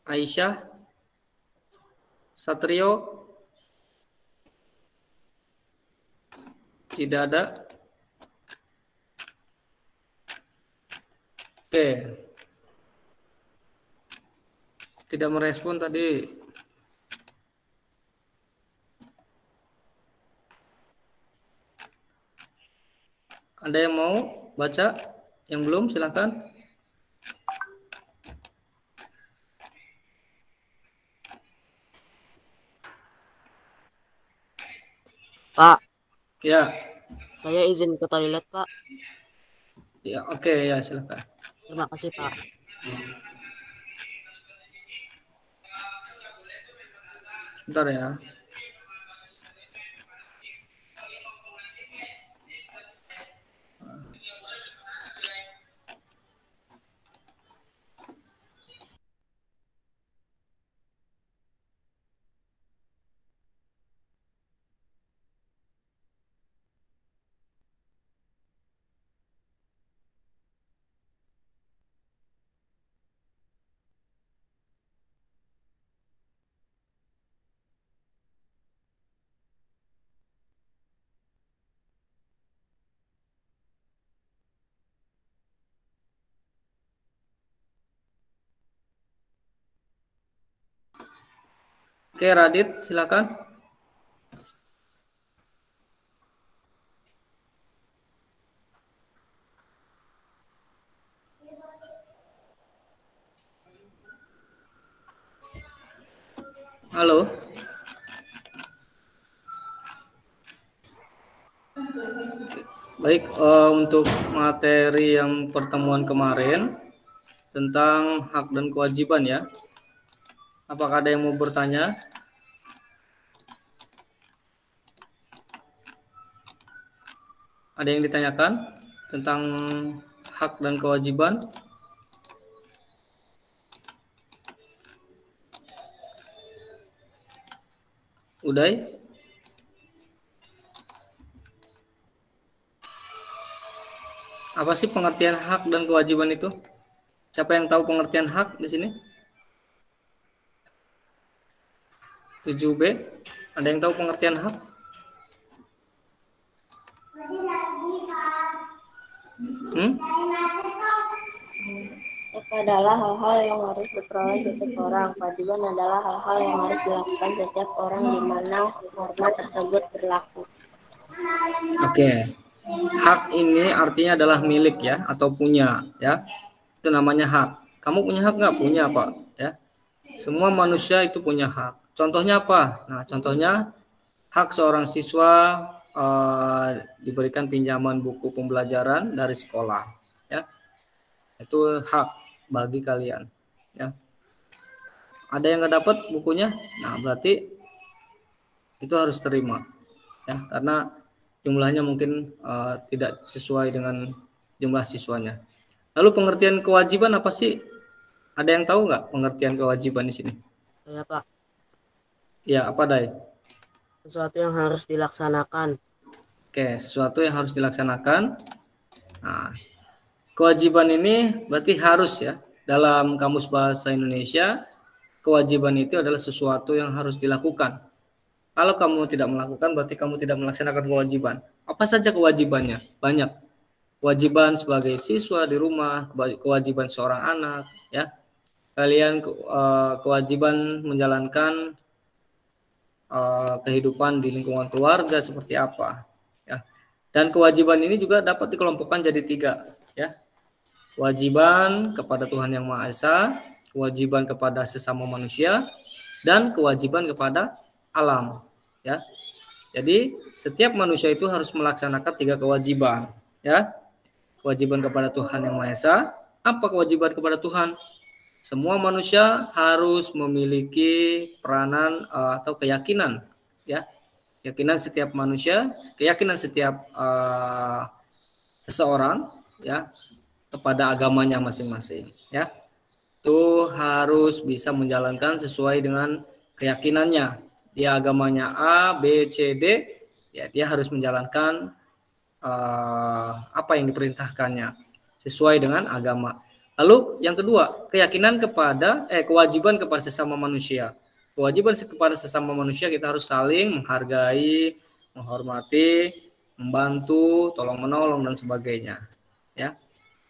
Aisyah. Satrio. Tidak ada. Oke. Tidak merespon tadi. Ada yang mau baca? Yang belum silakan. Pak. Ya. Saya izin ke toilet, Pak. Ya, oke ya, silakan. Terima kasih, Pak. Bentar ya. Oke, Radit, silakan. Halo. Baik, untuk materi yang pertemuan kemarin tentang hak dan kewajiban ya. Apakah ada yang mau bertanya? Ada yang ditanyakan tentang hak dan kewajiban? Uday? Apa sih pengertian hak dan kewajiban itu? Siapa yang tahu pengertian hak di sini? 7B, ada yang tahu pengertian hak? Hak adalah hal-hal yang harus diperoleh setiap orang. Kewajiban adalah hal-hal yang harus dilakukan setiap orang di mana norma tersebut berlaku. Oke. Hak ini artinya adalah milik ya, atau punya ya. Itu namanya hak. Kamu punya hak nggak? Punya, Pak. Ya. Semua manusia itu punya hak. Contohnya apa? Nah, contohnya hak seorang siswa diberikan pinjaman buku pembelajaran dari sekolah. Ya. Itu hak bagi kalian. Ya. Ada yang nggak dapat bukunya? Nah, berarti itu harus terima. Ya, karena jumlahnya mungkin tidak sesuai dengan jumlah siswanya. Lalu pengertian kewajiban apa sih? Ada yang tahu nggak pengertian kewajiban di sini? Ya, Pak. Ya, apa Day? Sesuatu yang harus dilaksanakan. Oke, sesuatu yang harus dilaksanakan. Nah, kewajiban ini berarti harus ya. Dalam Kamus Bahasa Indonesia, kewajiban itu adalah sesuatu yang harus dilakukan. Kalau kamu tidak melakukan, berarti kamu tidak melaksanakan kewajiban. Apa saja kewajibannya? Banyak. Kewajiban sebagai siswa di rumah, kewajiban seorang anak, ya. Kalian kewajiban menjalankan kehidupan di lingkungan keluarga seperti apa, ya. Dan kewajiban ini juga dapat dikelompokkan jadi 3, ya. Kewajiban kepada Tuhan Yang Maha Esa, kewajiban kepada sesama manusia, dan kewajiban kepada alam, ya. Jadi setiap manusia itu harus melaksanakan 3 kewajiban, ya. Kewajiban kepada Tuhan Yang Maha Esa. Apa kewajiban kepada Tuhan? Semua manusia harus memiliki peranan atau keyakinan, ya. Keyakinan setiap manusia, keyakinan setiap seseorang, ya, kepada agamanya masing-masing, ya. Itu harus bisa menjalankan sesuai dengan keyakinannya. Dia agamanya A, B, C, D, ya dia harus menjalankan apa yang diperintahkannya sesuai dengan agama. Lalu yang kedua, keyakinan kepada kewajiban kepada sesama manusia. Kewajiban kepada sesama manusia, kita harus saling menghargai, menghormati, membantu, tolong menolong dan sebagainya, ya.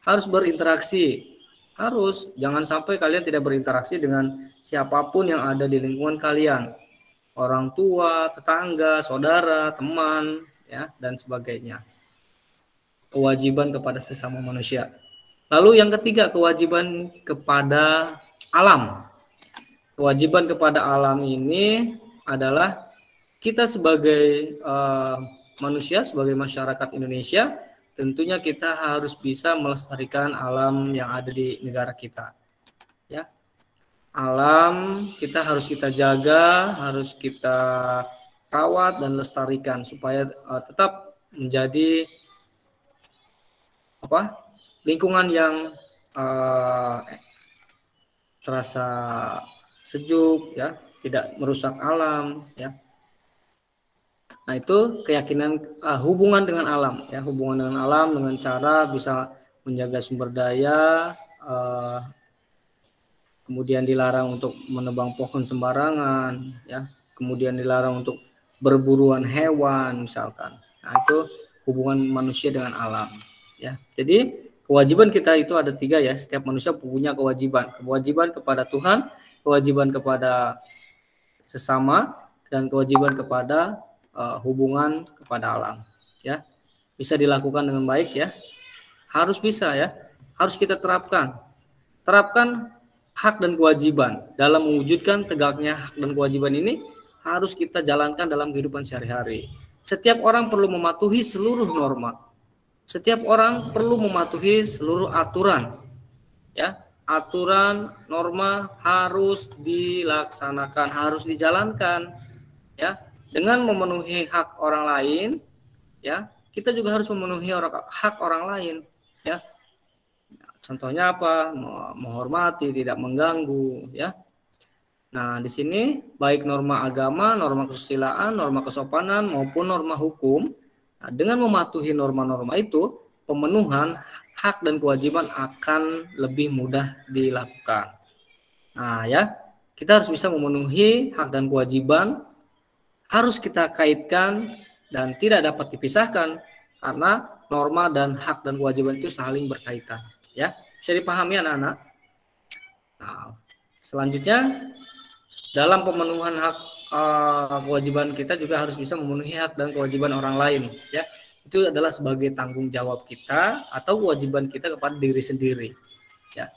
Harus berinteraksi. Harus, jangan sampai kalian tidak berinteraksi dengan siapapun yang ada di lingkungan kalian. Orang tua, tetangga, saudara, teman, ya, dan sebagainya. Kewajiban kepada sesama manusia. Lalu yang ketiga, kewajiban kepada alam. Kewajiban kepada alam ini adalah kita sebagai manusia, sebagai masyarakat Indonesia, tentunya kita harus bisa melestarikan alam yang ada di negara kita, ya. Alam kita harus kita jaga, harus kita rawat dan lestarikan supaya tetap menjadi lingkungan yang terasa sejuk, ya, tidak merusak alam, ya. Nah, itu keyakinan hubungan dengan alam, ya, hubungan dengan alam dengan cara bisa menjaga sumber daya, kemudian dilarang untuk menebang pohon sembarangan, ya, kemudian dilarang untuk berburuan hewan misalkan. Nah, itu hubungan manusia dengan alam, ya. Jadi kewajiban kita itu ada 3, ya. Setiap manusia punya kewajiban. Kewajiban kepada Tuhan, kewajiban kepada sesama, dan kewajiban kepada hubungan kepada alam, ya. Bisa dilakukan dengan baik, ya. Harus bisa, ya. Harus kita terapkan hak dan kewajiban. Dalam mewujudkan tegaknya hak dan kewajiban ini harus kita jalankan dalam kehidupan sehari-hari. Setiap orang perlu mematuhi seluruh norma. Setiap orang perlu mematuhi seluruh aturan, ya. Aturan, norma harus dilaksanakan, harus dijalankan, ya. Dengan memenuhi hak orang lain, ya, kita juga harus memenuhi hak orang lain, ya. Contohnya apa? Menghormati, tidak mengganggu, ya. Nah, di sini baik norma agama, norma kesusilaan, norma kesopanan maupun norma hukum. Nah, dengan mematuhi norma-norma itu, pemenuhan hak dan kewajiban akan lebih mudah dilakukan. Nah, ya, kita harus bisa memenuhi hak dan kewajiban, harus kita kaitkan dan tidak dapat dipisahkan karena norma dan hak dan kewajiban itu saling berkaitan, ya. Bisa dipahami anak-anak? Nah, selanjutnya dalam pemenuhan hak kewajiban kita juga harus bisa memenuhi hak dan kewajiban orang lain, ya. Itu adalah sebagai tanggung jawab kita atau kewajiban kita kepada diri sendiri, ya.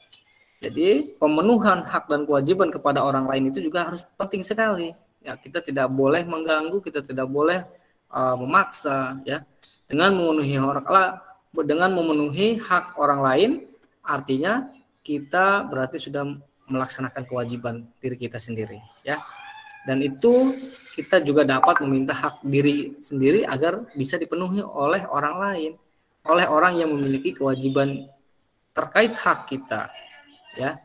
Jadi pemenuhan hak dan kewajiban kepada orang lain itu juga harus penting sekali. Ya, kita tidak boleh mengganggu, kita tidak boleh memaksa, ya. Dengan memenuhi hak orang lain, artinya kita berarti sudah melaksanakan kewajiban diri kita sendiri, ya. Dan itu kita juga dapat meminta hak diri sendiri agar bisa dipenuhi oleh orang lain, oleh orang yang memiliki kewajiban terkait hak kita, ya.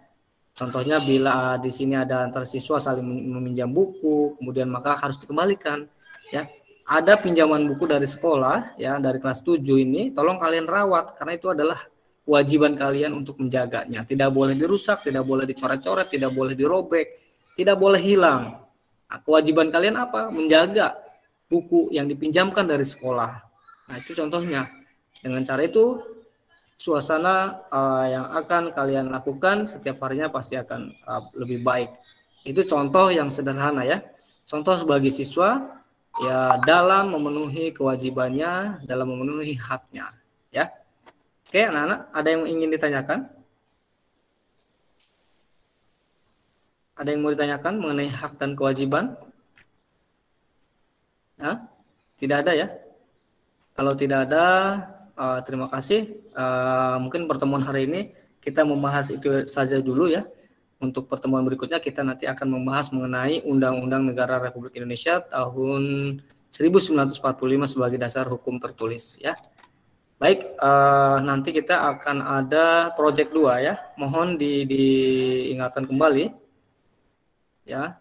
Contohnya bila di sini ada antara siswa saling meminjam buku, kemudian maka harus dikembalikan, ya. Ada pinjaman buku dari sekolah, ya, dari kelas 7 ini, tolong kalian rawat karena itu adalah kewajiban kalian untuk menjaganya. Tidak boleh dirusak, tidak boleh dicoret-coret, tidak boleh dirobek, tidak boleh hilang. Nah, kewajiban kalian apa? Menjaga buku yang dipinjamkan dari sekolah. Nah, itu contohnya. Dengan cara itu, suasana yang akan kalian lakukan setiap harinya pasti akan lebih baik. Itu contoh yang sederhana ya. Contoh sebagai siswa ya dalam memenuhi kewajibannya, dalam memenuhi haknya, ya. Oke, anak-anak, ada yang ingin ditanyakan? Ada yang mau ditanyakan mengenai hak dan kewajiban? Hah? Tidak ada ya? Kalau tidak ada, terima kasih. Mungkin pertemuan hari ini kita membahas itu saja dulu ya. Untuk pertemuan berikutnya kita nanti akan membahas mengenai Undang-Undang Negara Republik Indonesia tahun 1945 sebagai dasar hukum tertulis ya. Baik, nanti kita akan ada project 2 ya. Mohon diingatkan kembali ya.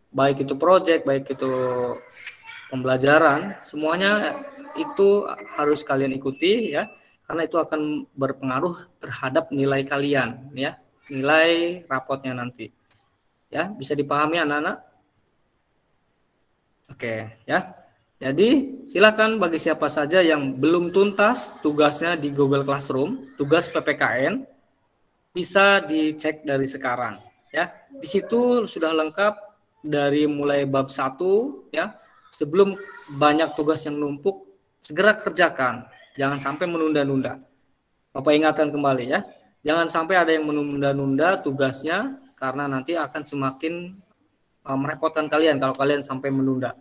Baik itu project, baik itu pembelajaran, semuanya itu harus kalian ikuti ya. Karena itu akan berpengaruh terhadap nilai kalian ya. Nilai rapotnya nanti. Ya, bisa dipahami anak-anak? Oke, ya. Jadi, silakan bagi siapa saja yang belum tuntas tugasnya di Google Classroom, tugas PPKN bisa dicek dari sekarang, ya. Di situ sudah lengkap dari mulai bab 1 ya. Sebelum banyak tugas yang numpuk, segera kerjakan. Jangan sampai menunda-nunda. Bapak ingatkan kembali ya. Jangan sampai ada yang menunda-nunda tugasnya karena nanti akan semakin merepotkan kalian kalau kalian sampai menunda.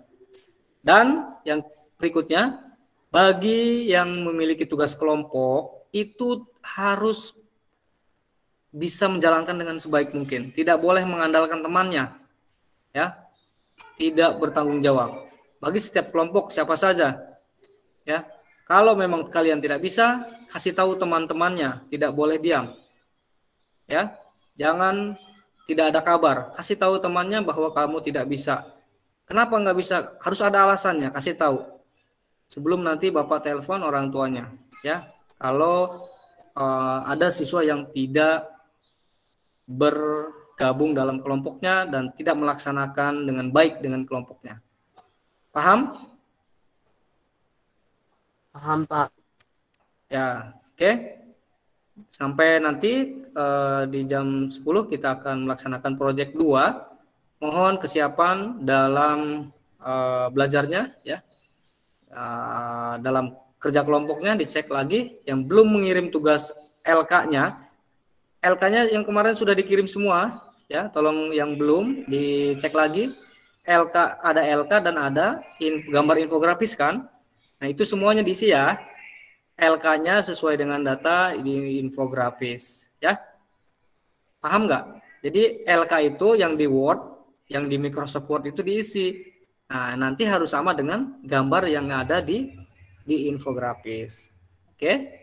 Dan yang berikutnya, bagi yang memiliki tugas kelompok itu harus bisa menjalankan dengan sebaik mungkin. Tidak boleh mengandalkan temannya. Ya. Tidak bertanggung jawab. Bagi setiap kelompok siapa saja. Ya. Kalau memang kalian tidak bisa, kasih tahu teman-temannya, tidak boleh diam. Ya, jangan tidak ada kabar. Kasih tahu temannya bahwa kamu tidak bisa. Kenapa nggak bisa? Harus ada alasannya, kasih tahu. Sebelum nanti Bapak telepon orang tuanya. Ya, kalau ada siswa yang tidak bergabung dalam kelompoknya dan tidak melaksanakan dengan baik dengan kelompoknya. Paham? Paham, Pak. Ya, oke. Sampai nanti di jam 10 kita akan melaksanakan proyek 2. Mohon kesiapan dalam belajarnya ya. Dalam kerja kelompoknya dicek lagi. Yang belum mengirim tugas LK-nya. LK-nya yang kemarin sudah dikirim semua ya. Tolong yang belum dicek lagi. LK ada LK dan ada gambar infografis kan. Nah, itu semuanya diisi ya. LK-nya sesuai dengan data di infografis, ya. Paham nggak? Jadi LK itu yang di Word, yang di Microsoft Word itu diisi. Nah, nanti harus sama dengan gambar yang ada di infografis. Oke?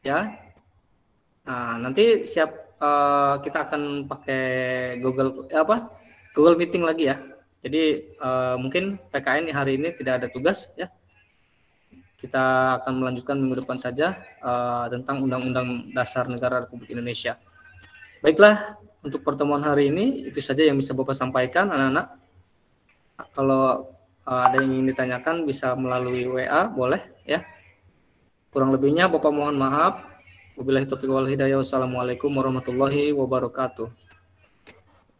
Ya. Nah, nanti siap kita akan pakai Google Meeting lagi ya. Jadi mungkin PKN hari ini tidak ada tugas ya. Kita akan melanjutkan minggu depan saja tentang Undang-Undang Dasar Negara Republik Indonesia. Baiklah, untuk pertemuan hari ini itu saja yang bisa Bapak sampaikan, anak-anak. Kalau ada yang ingin ditanyakan bisa melalui WA, boleh ya. Kurang lebihnya Bapak mohon maaf. Wabillahi taufiq wal hidayah. Wassalamualaikum warahmatullahi wabarakatuh.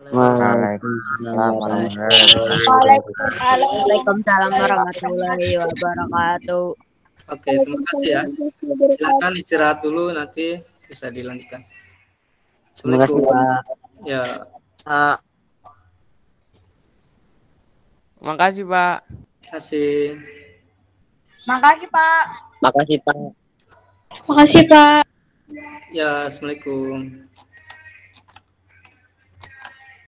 Waalaikumsalam warahmatullahi wabarakatuh. Oke, terima kasih ya. Silakan istirahat dulu, nanti bisa dilanjutkan. Assalamualaikum. Ya. Makasih, Pak. Terima kasih. Makasih, Pak. Makasih, Pak. Makasih, Pak. Ya, assalamualaikum.